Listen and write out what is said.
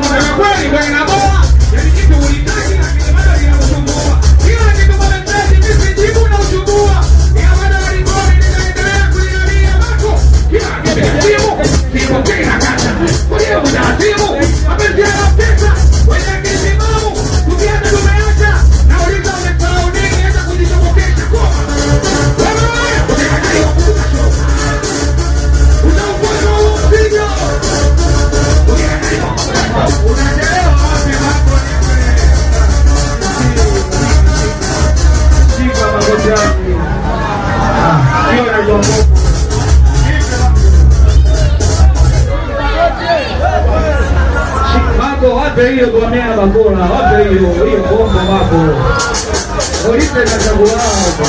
kweli kwa inaboa. Yaani kitu ulitaki na kitu bado kinakusumbua. Kila kitu bado mtaki mimi jibu na usumbua. Ni bado alikoni ninaendelea kuinamia wako. Kila kitu jibu kitu kinakata. Kwa hiyo unasimu mapenzi yana pesa. Wewe kisimamo tukianza tumeacha na uliza umesahau nini hata kujitokeza kwa. Wewe unataka kukuta show. Unaupata upigo. Unachelewa wapi hapo ni Shika magojani. Hiyo ni jambo. Mako wape hiyo kwa mea bakora, wape hiyo bomba mako. Polisi na chakula hapo.